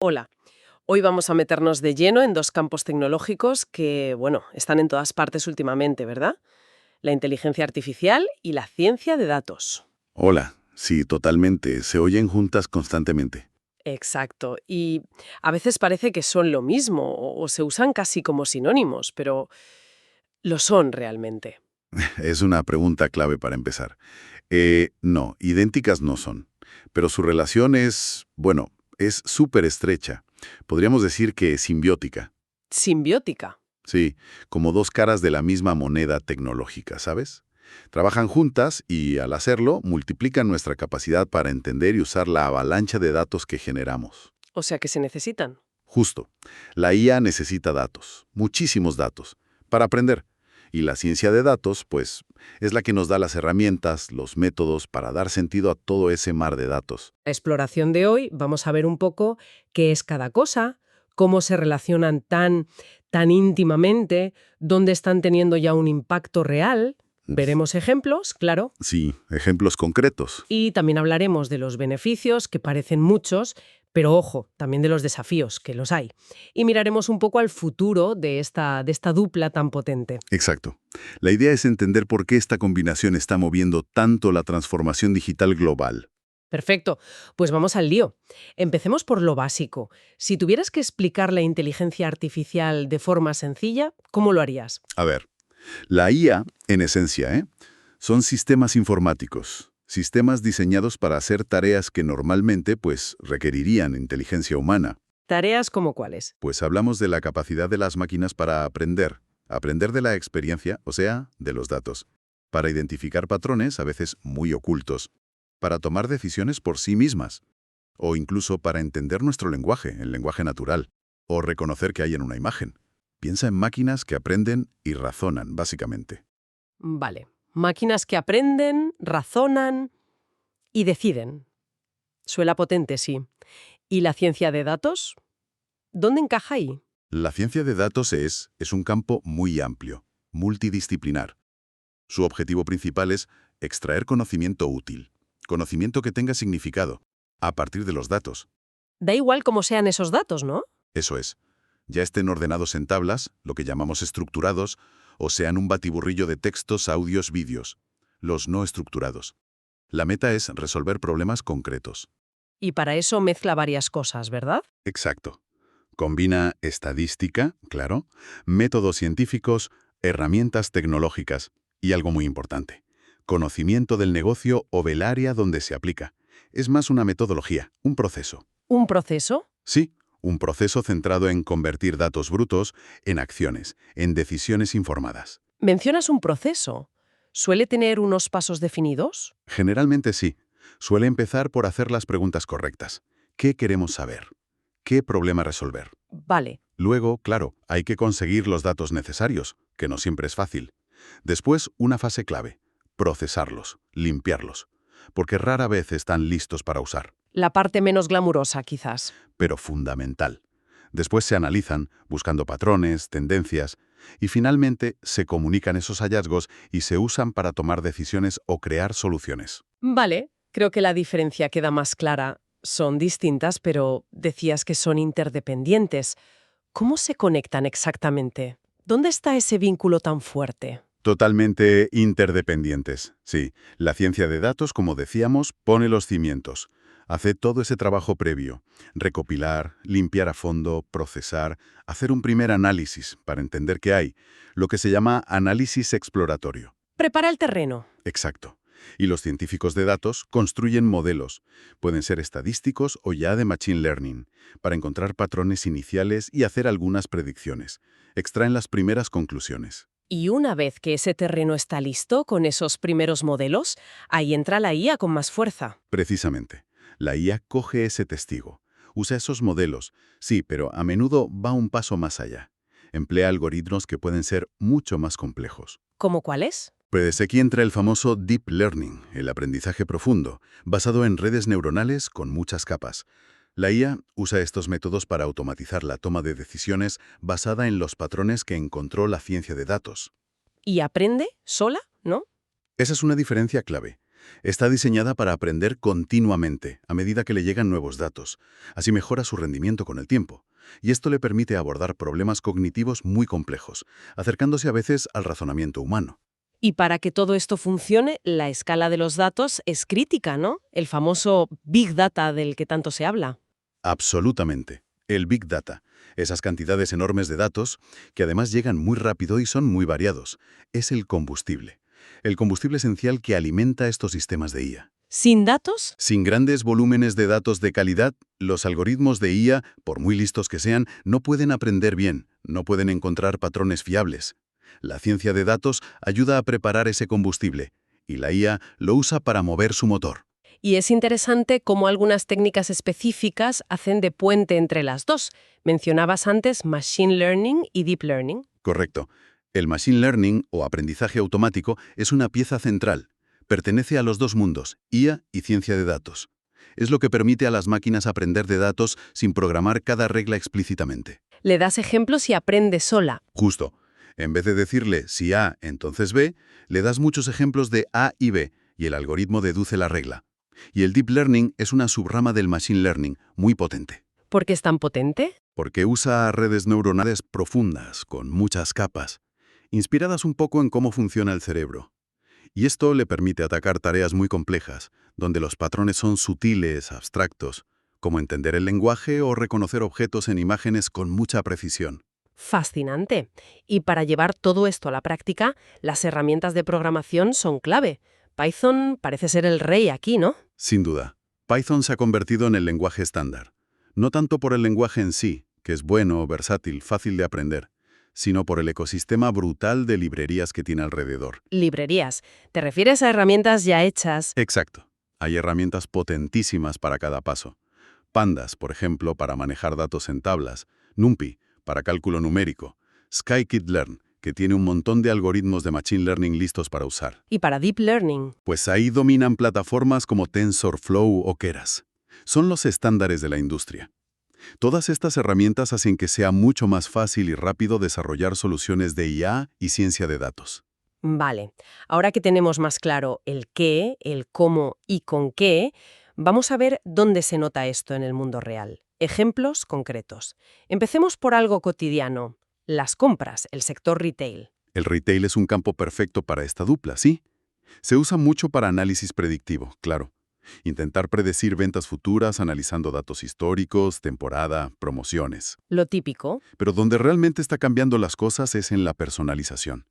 Hola, hoy vamos a meternos de lleno en dos campos tecnológicos que, bueno, están en todas partes últimamente, ¿verdad? La inteligencia artificial y la ciencia de datos. Hola, sí, totalmente. Se oyen juntas constantemente. Exacto. Y a veces parece que son lo mismo o se usan casi como sinónimos, pero lo son realmente. Es una pregunta clave para empezar. No, idénticas no son. Pero su relación es, bueno, es súper estrecha. Podríamos decir que simbiótica. Simbiótica. Sí, como dos caras de la misma moneda tecnológica, ¿sabes? Trabajan juntas y, al hacerlo, multiplican nuestra capacidad para entender y usar la avalancha de datos que generamos. O sea que se necesitan. Justo. La IA necesita datos, muchísimos datos, para aprender. Y la ciencia de datos, pues, es la que nos da las herramientas, los métodos para dar sentido a todo ese mar de datos. La exploración de hoy vamos a ver un poco qué es cada cosa, cómo se relacionan tan íntimamente, dónde están teniendo ya un impacto real. Veremos ejemplos, claro, Sí, ejemplos concretos. y también hablaremos de los beneficios, que parecen muchos, pero ojo, también de los desafíos, que los hay. Y miraremos un poco al futuro de esta dupla tan potente. Exacto. La idea es entender por qué esta combinación está moviendo tanto la transformación digital global. Perfecto, pues vamos al lío. Empecemos por lo básico. Si tuvieras que explicar la inteligencia artificial de forma sencilla, ¿cómo lo harías? A ver, la IA, en esencia, son sistemas informáticos, sistemas diseñados para hacer tareas que normalmente, pues, requerirían inteligencia humana. Tareas como cuáles. Pues hablamos de la capacidad de las máquinas para aprender de la experiencia, o sea, de los datos, para identificar patrones a veces muy ocultos, para tomar decisiones por sí mismas, o incluso para entender nuestro lenguaje, el lenguaje natural, o reconocer que hay en una imagen. Piensa en máquinas que aprenden y razonan, básicamente. Vale. Máquinas que aprenden, razonan y deciden. Suena potente, sí. ¿Y la ciencia de datos? ¿Dónde encaja ahí? La ciencia de datos es un campo muy amplio, multidisciplinar. Su objetivo principal es extraer conocimiento útil, conocimiento que tenga significado, a partir de los datos. Da igual cómo sean esos datos, ¿no? Eso es, ya estén ordenados en tablas, lo que llamamos estructurados, o sean un batiburrillo de textos, audios, vídeos, los no estructurados. La meta es resolver problemas concretos. Y para eso mezcla varias cosas, ¿verdad? Exacto. Combina estadística, claro, métodos científicos, herramientas tecnológicas y algo muy importante, conocimiento del negocio o del área donde se aplica. Es más una metodología, un proceso. ¿Un proceso? Sí, un proceso centrado en convertir datos brutos en acciones, en decisiones informadas. Mencionas un proceso. ¿Suele tener unos pasos definidos? Generalmente sí. Suele empezar por hacer las preguntas correctas. ¿Qué queremos saber? ¿Qué problema resolver? Vale. Luego, claro, hay que conseguir los datos necesarios, que no siempre es fácil. Después, una fase clave, procesarlos, limpiarlos, porque rara vez están listos para usar, La parte menos glamurosa, quizás. pero fundamental. Después se analizan, buscando patrones, tendencias, y finalmente se comunican esos hallazgos y se usan para tomar decisiones o crear soluciones. Vale, creo que la diferencia queda más clara. Son distintas, pero decías que son interdependientes. ¿Cómo se conectan exactamente? ¿Dónde está ese vínculo tan fuerte? Totalmente interdependientes, sí. La ciencia de datos, como decíamos, pone los cimientos. Hace todo ese trabajo previo. Recopilar, limpiar a fondo, procesar, hacer un primer análisis para entender qué hay, lo que se llama análisis exploratorio. Prepara el terreno. Exacto. Y los científicos de datos construyen modelos, pueden ser estadísticos o ya de machine learning, para encontrar patrones iniciales y hacer algunas predicciones. Extraen las primeras conclusiones. Y una vez que ese terreno está listo con esos primeros modelos, ahí entra la IA con más fuerza. Precisamente, la IA coge ese testigo, usa esos modelos, sí, pero a menudo va un paso más allá. Emplea algoritmos que pueden ser mucho más complejos. ¿Cómo cuál es? Pues aquí entra el famoso Deep Learning, el aprendizaje profundo, basado en redes neuronales con muchas capas. La IA usa estos métodos para automatizar la toma de decisiones basada en los patrones que encontró la ciencia de datos. ¿Y aprende sola? ¿No? Esa es una diferencia clave. Está diseñada para aprender continuamente, a medida que le llegan nuevos datos. Así mejora su rendimiento con el tiempo. Y esto le permite abordar problemas cognitivos muy complejos, acercándose a veces al razonamiento humano. Y para que todo esto funcione, la escala de los datos es crítica, ¿no? El famoso Big Data del que tanto se habla. Absolutamente. El Big Data, esas cantidades enormes de datos, que además llegan muy rápido y son muy variados, es el combustible. El combustible esencial que alimenta estos sistemas de IA. ¿Sin datos? Sin grandes volúmenes de datos de calidad, los algoritmos de IA, por muy listos que sean, no pueden aprender bien, no pueden encontrar patrones fiables. La ciencia de datos ayuda a preparar ese combustible, y la IA lo usa para mover su motor. Y es interesante cómo algunas técnicas específicas hacen de puente entre las dos. Mencionabas antes Machine Learning y Deep Learning. Correcto. El Machine Learning, o aprendizaje automático, es una pieza central. Pertenece a los dos mundos, IA y ciencia de datos. Es lo que permite a las máquinas aprender de datos sin programar cada regla explícitamente. Le das ejemplos y aprende sola. Justo. En vez de decirle si A, entonces B, le das muchos ejemplos de A y B, y el algoritmo deduce la regla. Y el Deep Learning es una subrama del Machine Learning, muy potente. ¿Por qué es tan potente? Porque usa redes neuronales profundas, con muchas capas, inspiradas un poco en cómo funciona el cerebro. Y esto le permite atacar tareas muy complejas, donde los patrones son sutiles, abstractos, como entender el lenguaje o reconocer objetos en imágenes con mucha precisión. Fascinante. Y para llevar todo esto a la práctica, las herramientas de programación son clave. Python parece ser el rey aquí, ¿no? Sin duda, Python se ha convertido en el lenguaje estándar. No tanto por el lenguaje en sí, que es bueno, versátil, fácil de aprender, sino por el ecosistema brutal de librerías que tiene alrededor. Librerías. ¿Te refieres a herramientas ya hechas? Exacto. Hay herramientas potentísimas para cada paso. Pandas, por ejemplo, para manejar datos en tablas. NumPy, para cálculo numérico. Scikit-learn, que tiene un montón de algoritmos de Machine Learning listos para usar. Y para Deep Learning. Pues ahí dominan plataformas como TensorFlow o Keras. Son los estándares de la industria. Todas estas herramientas hacen que sea mucho más fácil y rápido desarrollar soluciones de IA y ciencia de datos. Vale. Ahora que tenemos más claro el qué, el cómo y con qué, vamos a ver dónde se nota esto en el mundo real. Ejemplos concretos. Empecemos por algo cotidiano. Las compras, el sector retail. El retail es un campo perfecto para esta dupla, ¿sí? Se usa mucho para análisis predictivo, claro. Intentar predecir ventas futuras analizando datos históricos, temporada, promociones. Lo típico. Pero donde realmente está cambiando las cosas es en la personalización.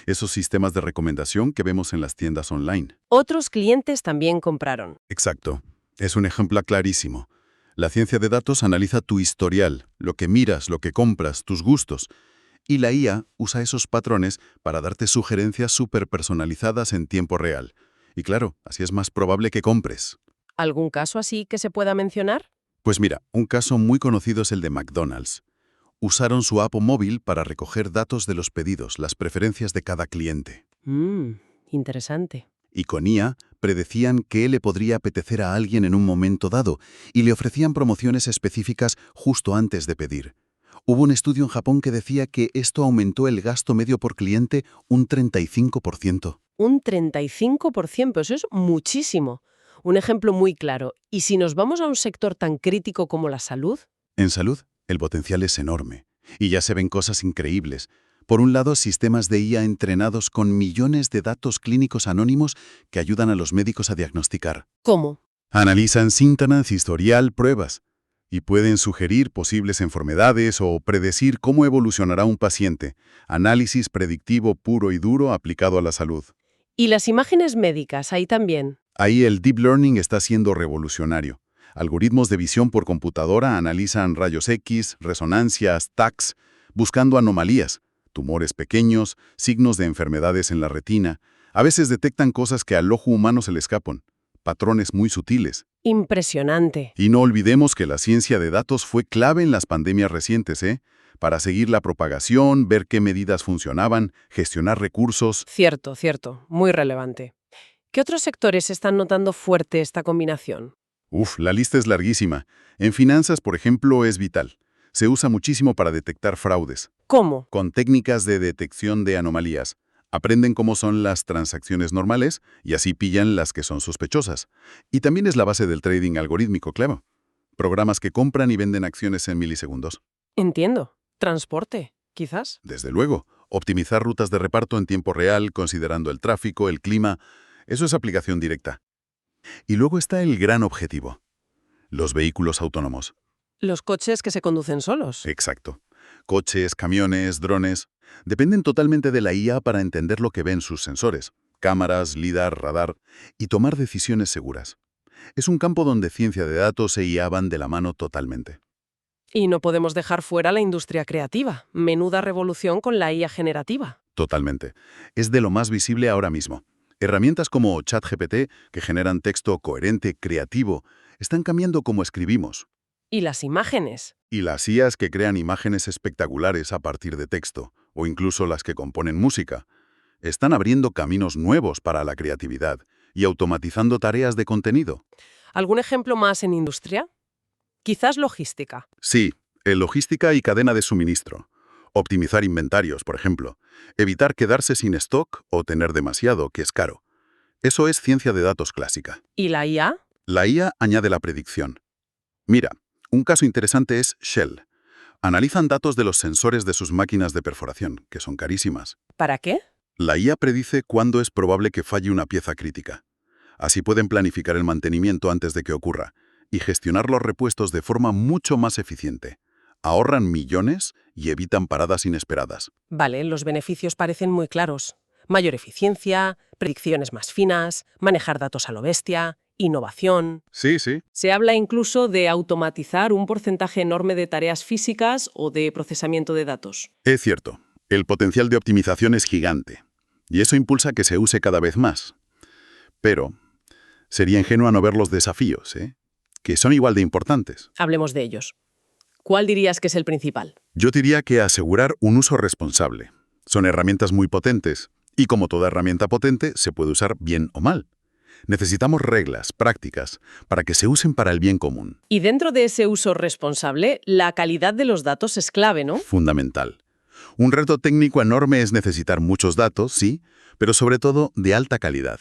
Esos sistemas de recomendación que vemos en las tiendas online. Otros clientes también compraron. Exacto. Es un ejemplo clarísimo. La ciencia de datos analiza tu historial, lo que miras, lo que compras, tus gustos. Y la IA usa esos patrones para darte sugerencias súper personalizadas en tiempo real. Y claro, así es más probable que compres. ¿Algún caso así que se pueda mencionar? Pues mira, un caso muy conocido es el de McDonald's. Usaron su app móvil para recoger datos de los pedidos, las preferencias de cada cliente. Interesante. Y con IA predecían qué le podría apetecer a alguien en un momento dado y le ofrecían promociones específicas justo antes de pedir. Hubo un estudio en Japón que decía que esto aumentó el gasto medio por cliente un 35%. Un 35%, eso es muchísimo. Un ejemplo muy claro. ¿Y si nos vamos a un sector tan crítico como la salud? En salud, el potencial es enorme. Y ya se ven cosas increíbles. Por un lado, sistemas de IA entrenados con millones de datos clínicos anónimos que ayudan a los médicos a diagnosticar. ¿Cómo? Analizan síntomas, historial, pruebas. Y pueden sugerir posibles enfermedades o predecir cómo evolucionará un paciente. Análisis predictivo puro y duro aplicado a la salud. ¿Y las imágenes médicas ahí también? Ahí el Deep Learning está siendo revolucionario. Algoritmos de visión por computadora analizan rayos X, resonancias, TACs, buscando anomalías, tumores pequeños, signos de enfermedades en la retina. A veces detectan cosas que al ojo humano se le escapan, patrones muy sutiles. Impresionante. Y no olvidemos que la ciencia de datos fue clave en las pandemias recientes, para seguir la propagación, ver qué medidas funcionaban, gestionar recursos. Cierto, muy relevante. ¿Qué otros sectores están notando fuerte esta combinación? La lista es larguísima. En finanzas, por ejemplo, es vital. Se usa muchísimo para detectar fraudes. ¿Cómo? Con técnicas de detección de anomalías. Aprenden cómo son las transacciones normales y así pillan las que son sospechosas. Y también es la base del trading algorítmico, claro. Programas que compran y venden acciones en milisegundos. Entiendo. Transporte, quizás. Desde luego, optimizar rutas de reparto en tiempo real, considerando el tráfico, el clima, eso es aplicación directa. Y luego está el gran objetivo, los vehículos autónomos. Los coches que se conducen solos. Exacto. Coches, camiones, drones, dependen totalmente de la IA para entender lo que ven sus sensores, cámaras, lidar, radar, y tomar decisiones seguras. Es un campo donde ciencia de datos e IA van de la mano totalmente. Y no podemos dejar fuera la industria creativa. Menuda revolución con la IA generativa. Totalmente. Es de lo más visible ahora mismo. Herramientas como ChatGPT, que generan texto coherente, creativo, están cambiando cómo escribimos. Y las imágenes. Y las IAs que crean imágenes espectaculares a partir de texto, o incluso las que componen música, están abriendo caminos nuevos para la creatividad y automatizando tareas de contenido. ¿Algún ejemplo más en industria? Quizás logística. Sí, en logística y cadena de suministro. Optimizar inventarios, por ejemplo. Evitar quedarse sin stock o tener demasiado, que es caro. Eso es ciencia de datos clásica. ¿Y la IA? La IA añade la predicción. Mira, un caso interesante es Shell. Analizan datos de los sensores de sus máquinas de perforación, que son carísimas. ¿Para qué? La IA predice cuándo es probable que falle una pieza crítica. Así pueden planificar el mantenimiento antes de que ocurra y gestionar los repuestos de forma mucho más eficiente. Ahorran millones y evitan paradas inesperadas. Vale, los beneficios parecen muy claros. Mayor eficiencia, predicciones más finas, manejar datos a lo bestia, innovación. Sí, sí. Se habla incluso de automatizar un porcentaje enorme de tareas físicas o de procesamiento de datos. Es cierto. El potencial de optimización es gigante. Y eso impulsa que se use cada vez más. Pero sería ingenuo no ver los desafíos, que son igual de importantes. Hablemos de ellos. ¿Cuál dirías que es el principal? Yo diría que asegurar un uso responsable. Son herramientas muy potentes, y como toda herramienta potente, se puede usar bien o mal. Necesitamos reglas, prácticas, para que se usen para el bien común. Y dentro de ese uso responsable, la calidad de los datos es clave, ¿no? Fundamental. Un reto técnico enorme es necesitar muchos datos, sí, pero sobre todo de alta calidad.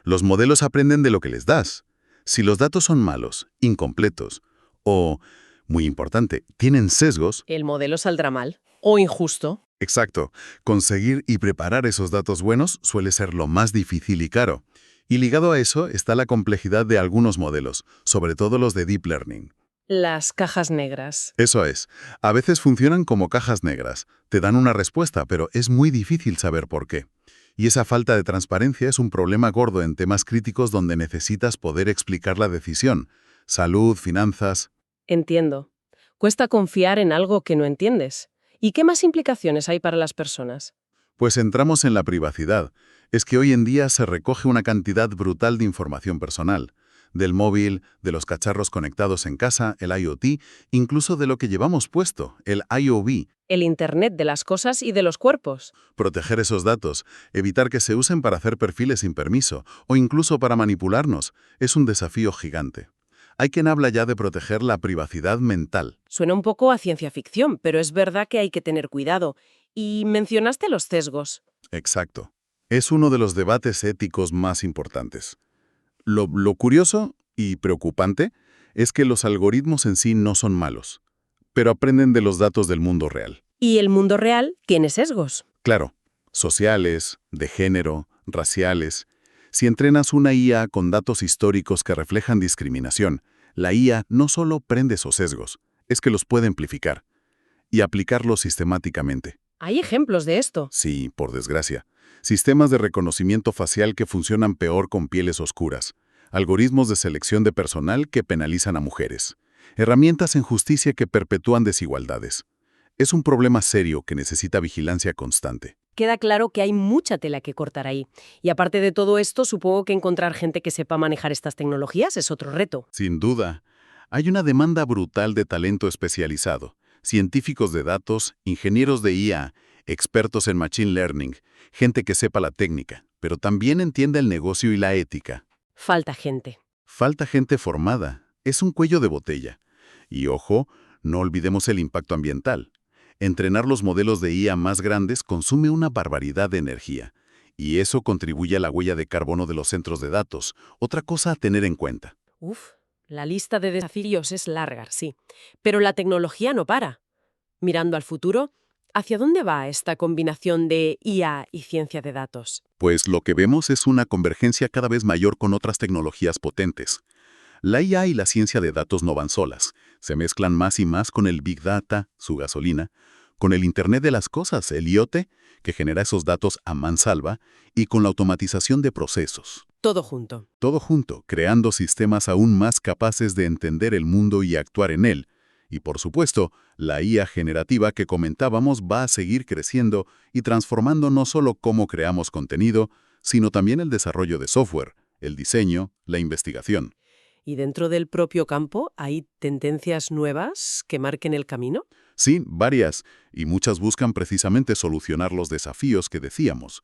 Los modelos aprenden de lo que les das. Si los datos son malos, incompletos o, muy importante, tienen sesgos. El modelo saldrá mal o injusto. Exacto. Conseguir y preparar esos datos buenos suele ser lo más difícil y caro. Y ligado a eso está la complejidad de algunos modelos, sobre todo los de Deep Learning. Las cajas negras. Eso es. A veces funcionan como cajas negras. Te dan una respuesta, pero es muy difícil saber por qué. Y esa falta de transparencia es un problema gordo en temas críticos donde necesitas poder explicar la decisión. Salud, finanzas. Entiendo. Cuesta confiar en algo que no entiendes. ¿Y qué más implicaciones hay para las personas? Pues entramos en la privacidad. Es que hoy en día se recoge una cantidad brutal de información personal. Del móvil, de los cacharros conectados en casa, el IoT, incluso de lo que llevamos puesto, el IoV. El Internet de las cosas y de los cuerpos. Proteger esos datos, evitar que se usen para hacer perfiles sin permiso o incluso para manipularnos, es un desafío gigante. Hay quien habla ya de proteger la privacidad mental. Suena un poco a ciencia ficción, pero es verdad que hay que tener cuidado. Y mencionaste los sesgos. Exacto. Es uno de los debates éticos más importantes. Lo curioso y preocupante es que los algoritmos en sí no son malos, pero aprenden de los datos del mundo real. Y el mundo real tiene sesgos. Claro, sociales, de género, raciales. Si entrenas una IA con datos históricos que reflejan discriminación, la IA no solo prende esos sesgos, es que los puede amplificar y aplicarlos sistemáticamente. ¿Hay ejemplos de esto? Sí, por desgracia. Sistemas de reconocimiento facial que funcionan peor con pieles oscuras. Algoritmos de selección de personal que penalizan a mujeres. Herramientas en justicia que perpetúan desigualdades. Es un problema serio que necesita vigilancia constante. Queda claro que hay mucha tela que cortar ahí. Y aparte de todo esto, supongo que encontrar gente que sepa manejar estas tecnologías es otro reto. Sin duda, hay una demanda brutal de talento especializado. Científicos de datos, ingenieros de IA, expertos en Machine Learning, gente que sepa la técnica, pero también entienda el negocio y la ética. Falta gente. Falta gente formada. Es un cuello de botella. Y ojo, no olvidemos el impacto ambiental. Entrenar los modelos de IA más grandes consume una barbaridad de energía, y eso contribuye a la huella de carbono de los centros de datos, otra cosa a tener en cuenta. Uf, la lista de desafíos es larga, sí. Pero la tecnología no para. Mirando al futuro, ¿hacia dónde va esta combinación de IA y ciencia de datos? Pues lo que vemos es una convergencia cada vez mayor con otras tecnologías potentes. La IA y la ciencia de datos no van solas, se mezclan más y más con el Big Data, su gasolina, con el Internet de las Cosas, el IoT, que genera esos datos a mansalva, y con la automatización de procesos. Todo junto. Todo junto, creando sistemas aún más capaces de entender el mundo y actuar en él. Y por supuesto, la IA generativa que comentábamos va a seguir creciendo y transformando no solo cómo creamos contenido, sino también el desarrollo de software, el diseño, la investigación. ¿Y dentro del propio campo hay tendencias nuevas que marquen el camino? Sí, varias, y muchas buscan precisamente solucionar los desafíos que decíamos.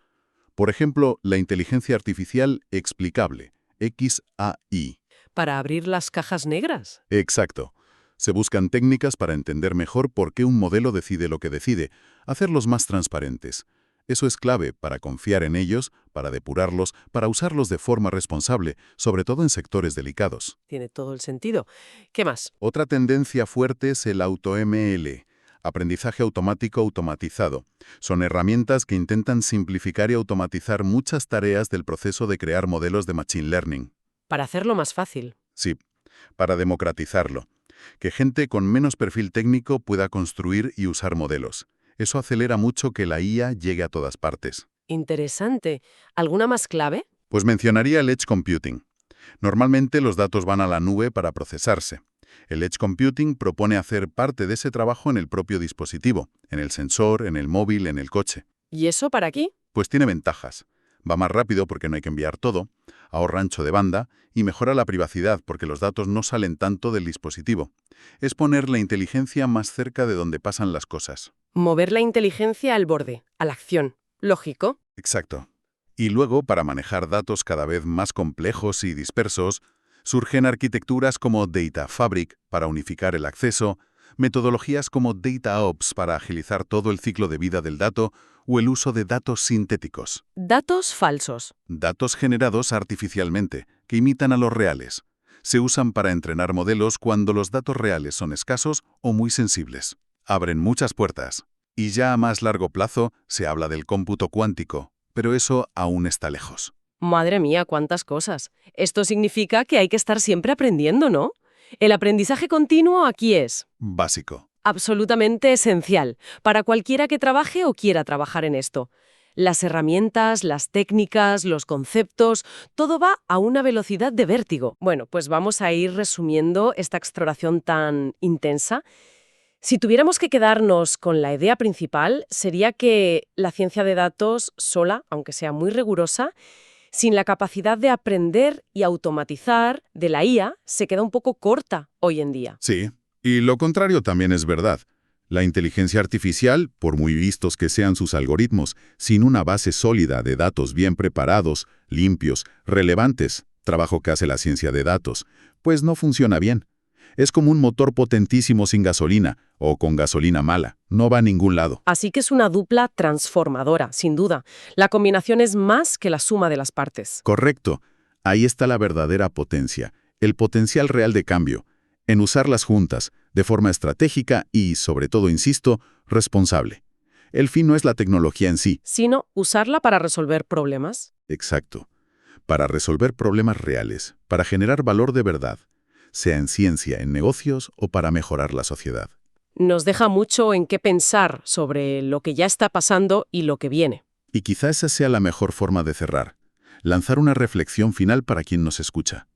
Por ejemplo, la inteligencia artificial explicable, XAI. ¿Para abrir las cajas negras? Exacto. Se buscan técnicas para entender mejor por qué un modelo decide lo que decide, hacerlos más transparentes. Eso es clave para confiar en ellos, para depurarlos, para usarlos de forma responsable, sobre todo en sectores delicados. Tiene todo el sentido. ¿Qué más? Otra tendencia fuerte es el AutoML, aprendizaje automático automatizado. Son herramientas que intentan simplificar y automatizar muchas tareas del proceso de crear modelos de Machine Learning. Para hacerlo más fácil. Sí, para democratizarlo. Que gente con menos perfil técnico pueda construir y usar modelos. Eso acelera mucho que la IA llegue a todas partes. Interesante. ¿Alguna más clave? Pues mencionaría el Edge Computing. Normalmente los datos van a la nube para procesarse. El Edge Computing propone hacer parte de ese trabajo en el propio dispositivo, en el sensor, en el móvil, en el coche. ¿Y eso para aquí? Pues tiene ventajas. Va más rápido porque no hay que enviar todo, ahorra ancho de banda y mejora la privacidad porque los datos no salen tanto del dispositivo. Es poner la inteligencia más cerca de donde pasan las cosas. Mover la inteligencia al borde, a la acción. Lógico. Exacto. Y luego, para manejar datos cada vez más complejos y dispersos, surgen arquitecturas como Data Fabric para unificar el acceso, metodologías como DataOps para agilizar todo el ciclo de vida del dato o el uso de datos sintéticos. Datos falsos. Datos generados artificialmente, que imitan a los reales. Se usan para entrenar modelos cuando los datos reales son escasos o muy sensibles. Abren muchas puertas. Y ya a más largo plazo se habla del cómputo cuántico, pero eso aún está lejos. Madre mía, cuántas cosas. Esto significa que hay que estar siempre aprendiendo, ¿no? El aprendizaje continuo aquí es Básico. absolutamente esencial para cualquiera que trabaje o quiera trabajar en esto. Las herramientas, las técnicas, los conceptos, todo va a una velocidad de vértigo. Bueno, pues vamos a ir resumiendo esta exploración tan intensa. Si tuviéramos que quedarnos con la idea principal, sería que la ciencia de datos sola, aunque sea muy rigurosa, sin la capacidad de aprender y automatizar de la IA, se queda un poco corta hoy en día. Sí, y lo contrario también es verdad. La inteligencia artificial, por muy vistos que sean sus algoritmos, sin una base sólida de datos bien preparados, limpios, relevantes, trabajo que hace la ciencia de datos, pues no funciona bien. Es como un motor potentísimo sin gasolina, o con gasolina mala. No va a ningún lado. Así que es una dupla transformadora, sin duda. La combinación es más que la suma de las partes. Correcto. Ahí está la verdadera potencia, el potencial real de cambio, en usarlas juntas, de forma estratégica y, sobre todo, insisto, responsable. El fin no es la tecnología en sí. Sino usarla para resolver problemas. Exacto. Para resolver problemas reales, para generar valor de verdad, sea en ciencia, en negocios o para mejorar la sociedad. Nos deja mucho en qué pensar sobre lo que ya está pasando y lo que viene. Y quizá esa sea la mejor forma de cerrar. Lanzar una reflexión final para quien nos escucha.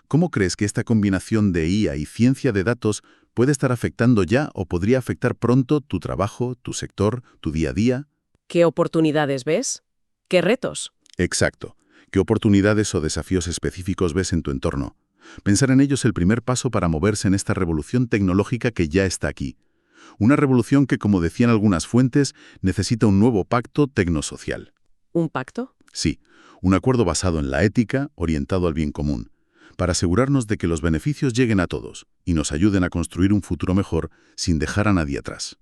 ¿Cómo crees que esta combinación de IA y ciencia de datos puede estar afectando ya o podría afectar pronto tu trabajo, tu sector, tu día a día? ¿Qué oportunidades ves? ¿Qué retos? Exacto. ¿Qué oportunidades o desafíos específicos ves en tu entorno? Pensar en ello es el primer paso para moverse en esta revolución tecnológica que ya está aquí. Una revolución que, como decían algunas fuentes, necesita un nuevo pacto tecnosocial. ¿Un pacto? Sí, un acuerdo basado en la ética, orientado al bien común, para asegurarnos de que los beneficios lleguen a todos y nos ayuden a construir un futuro mejor sin dejar a nadie atrás.